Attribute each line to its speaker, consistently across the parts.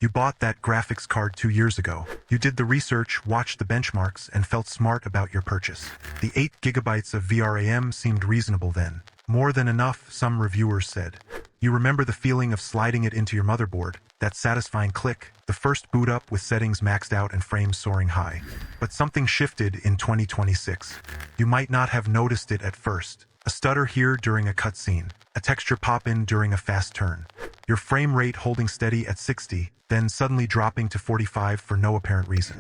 Speaker 1: You bought that graphics card 2 years ago. You did the research, watched the benchmarks, and felt smart about your purchase. The 8 gigabytes of VRAM seemed reasonable then. More than enough, some reviewers said. You remember the feeling of sliding it into your motherboard, that satisfying click, the first boot up with settings maxed out and frames soaring high. But something shifted in 2026. You might not have noticed it at first. A stutter here during a cutscene, a texture pop-in during a fast turn. Your frame rate holding steady at 60, then suddenly dropping to 45 for no apparent reason.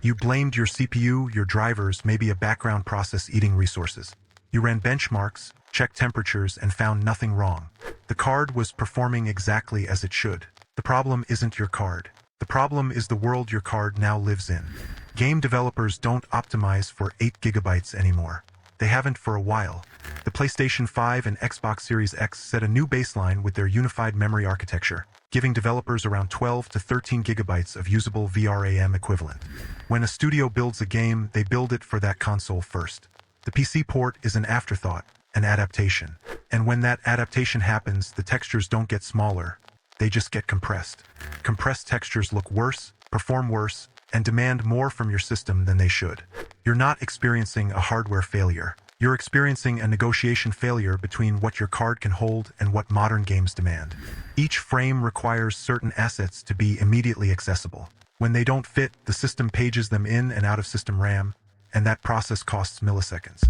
Speaker 1: You blamed your CPU, your drivers, maybe a background process eating resources. You ran benchmarks, checked temperatures, and found nothing wrong. The card was performing exactly as it should. The problem isn't your card. The problem is the world your card now lives in. Game developers don't optimize for 8 gigabytes anymore. They haven't for a while. The PlayStation 5 and Xbox Series X set a new baseline with their unified memory architecture, giving developers around 12 to 13 gigabytes of usable VRAM equivalent. When a studio builds a game, they build it for that console first. The PC port is an afterthought, an adaptation. And when that adaptation happens, the textures don't get smaller, they just get compressed. Compressed textures look worse, perform worse, and demand more from your system than they should. You're not experiencing a hardware failure. You're experiencing a negotiation failure between what your card can hold and what modern games demand. Each frame requires certain assets to be immediately accessible. When they don't fit, the system pages them in and out of system RAM, and that process costs milliseconds.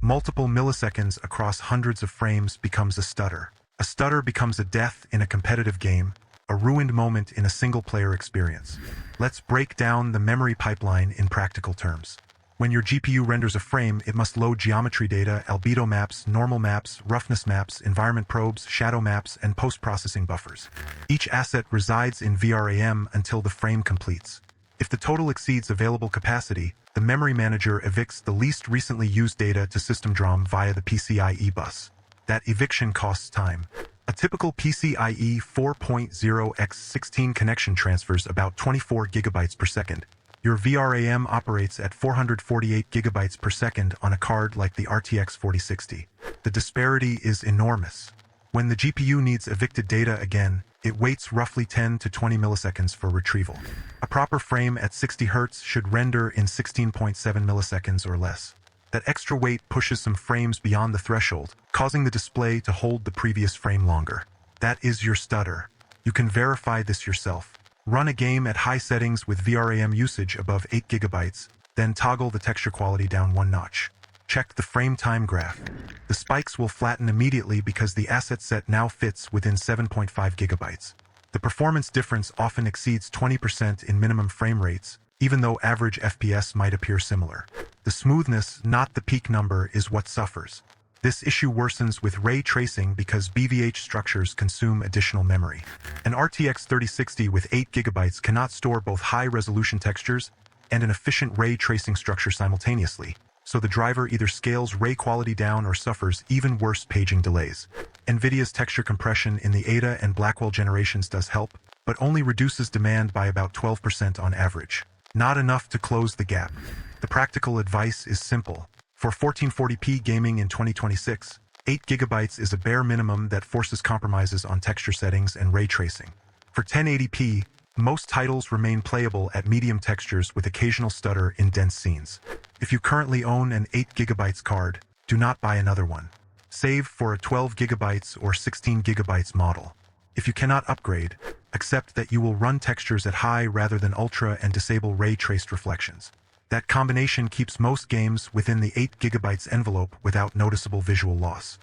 Speaker 1: Multiple milliseconds across hundreds of frames becomes a stutter. A stutter becomes a death in a competitive game, a ruined moment in a single-player experience. Let's break down the memory pipeline in practical terms. When your GPU renders a frame, it must load geometry data, albedo maps, normal maps, roughness maps, environment probes, shadow maps, and post-processing buffers. Each asset resides in VRAM until the frame completes. If the total exceeds available capacity, the memory manager evicts the least recently used data to system DRAM via the PCIe bus. That eviction costs time. A typical PCIe 4.0x16 connection transfers about 24 gigabytes per second. Your VRAM operates at 448 gigabytes per second on a card like the RTX 4060. The disparity is enormous. When the GPU needs evicted data again, it waits roughly 10 to 20 milliseconds for retrieval. A proper frame at 60 Hz should render in 16.7 milliseconds or less. That extra weight pushes some frames beyond the threshold, causing the display to hold the previous frame longer. That is your stutter. You can verify this yourself. Run a game at high settings with VRAM usage above 8 gigabytes, then toggle the texture quality down one notch. Check the frame time graph. The spikes will flatten immediately because the asset set now fits within 7.5 gigabytes. The performance difference often exceeds 20% in minimum frame rates, even though average FPS might appear similar. The smoothness, not the peak number, is what suffers. This issue worsens with ray tracing because BVH structures consume additional memory. An RTX 3060 with 8 gigabytes cannot store both high-resolution textures and an efficient ray tracing structure simultaneously, so the driver either scales ray quality down or suffers even worse paging delays. NVIDIA's texture compression in the Ada and Blackwell generations does help, but only reduces demand by about 12% on average. Not enough to close the gap. The practical advice is simple. For 1440p gaming in 2026, 8 gigabytes is a bare minimum that forces compromises on texture settings and ray tracing. For 1080p, most titles remain playable at medium textures with occasional stutter in dense scenes. If you currently own an 8 gigabytes card, do not buy another one. Save for a 12 gigabytes or 16 gigabytes model. If you cannot upgrade, accept that you will run textures at high rather than ultra and disable ray-traced reflections. That combination keeps most games within the 8 gigabytes envelope without noticeable visual loss.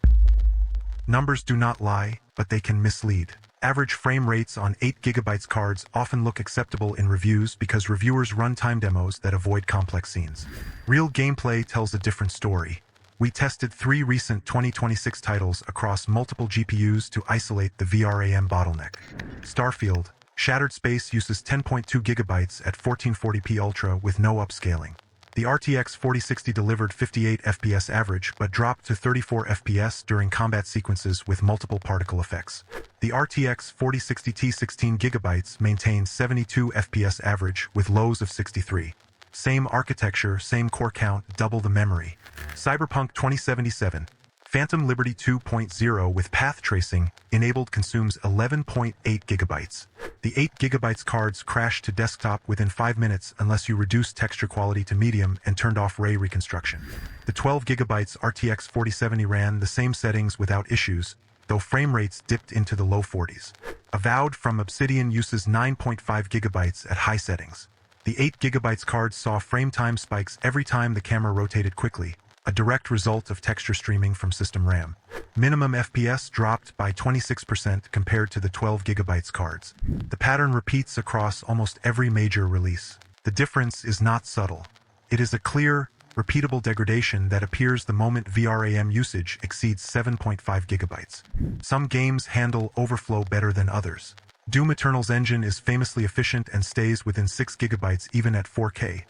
Speaker 1: Numbers do not lie, but they can mislead. Average frame rates on 8 gigabytes cards often look acceptable in reviews because reviewers run time demos that avoid complex scenes. Real gameplay tells a different story. We tested 3 recent 2026 titles across multiple GPUs to isolate the VRAM bottleneck. Starfield, Shattered Space uses 10.2 gigabytes at 1440p Ultra with no upscaling. The RTX 4060 delivered 58 FPS average but dropped to 34 FPS during combat sequences with multiple particle effects. The RTX 4060 Ti 16 gigabytes maintained 72 FPS average with lows of 63. Same architecture, same core count, double the memory. Cyberpunk 2077, Phantom Liberty 2.0 with path tracing enabled consumes 11.8 gigabytes. The 8 gigabytes cards crashed to desktop within 5 minutes unless you reduced texture quality to medium and turned off ray reconstruction. The 12 gigabytes RTX 4070 ran the same settings without issues, though frame rates dipped into the low 40s. Avowed from Obsidian uses 9.5 gigabytes at high settings. The 8 gigabytes card saw frame time spikes every time the camera rotated quickly, a direct result of texture streaming from system RAM. Minimum FPS dropped by 26% compared to the 12 gigabytes cards. The pattern repeats across almost every major release. The difference is not subtle. It is a clear, repeatable degradation that appears the moment VRAM usage exceeds 7.5 gigabytes. Some games handle overflow better than others. Doom Eternal's engine is famously efficient and stays within 6 gigabytes even at 4K.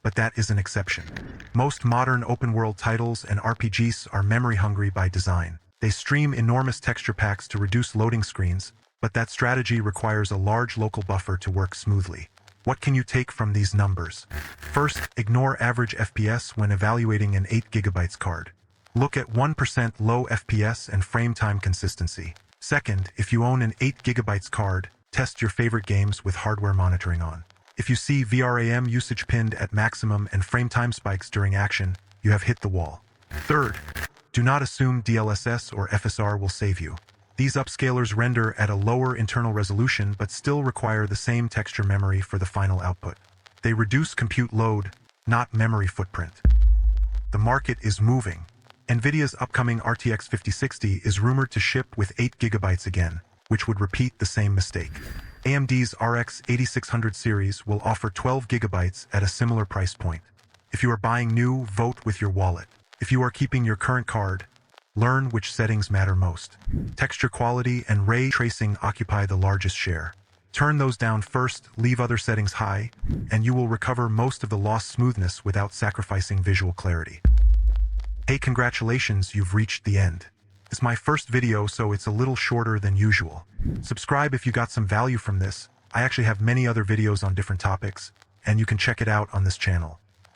Speaker 1: But that is an exception. Most modern open-world titles and RPGs are memory-hungry by design. They stream enormous texture packs to reduce loading screens, but that strategy requires a large local buffer to work smoothly. What can you take from these numbers? First, ignore average FPS when evaluating an 8 gigabytes card. Look at 1% low FPS and frame time consistency. Second, if you own an 8 gigabytes card, test your favorite games with hardware monitoring on. If you see VRAM usage pinned at maximum and frame time spikes during action, you have hit the wall. Third, do not assume DLSS or FSR will save you. These upscalers render at a lower internal resolution but still require the same texture memory for the final output. They reduce compute load, not memory footprint. The market is moving. NVIDIA's upcoming RTX 5060 is rumored to ship with 8 gigabytes again, which would repeat the same mistake. AMD's RX 8600 series will offer 12 gigabytes at a similar price point. If you are buying new, vote with your wallet. If you are keeping your current card, learn which settings matter most. Texture quality and ray tracing occupy the largest share. Turn those down first, leave other settings high, and you will recover most of the lost smoothness without sacrificing visual clarity. Hey, congratulations, you've reached the end. It's my first video, so it's a little shorter than usual. Subscribe if you got some value from this. I actually have many other videos on different topics, and you can check it out on this channel.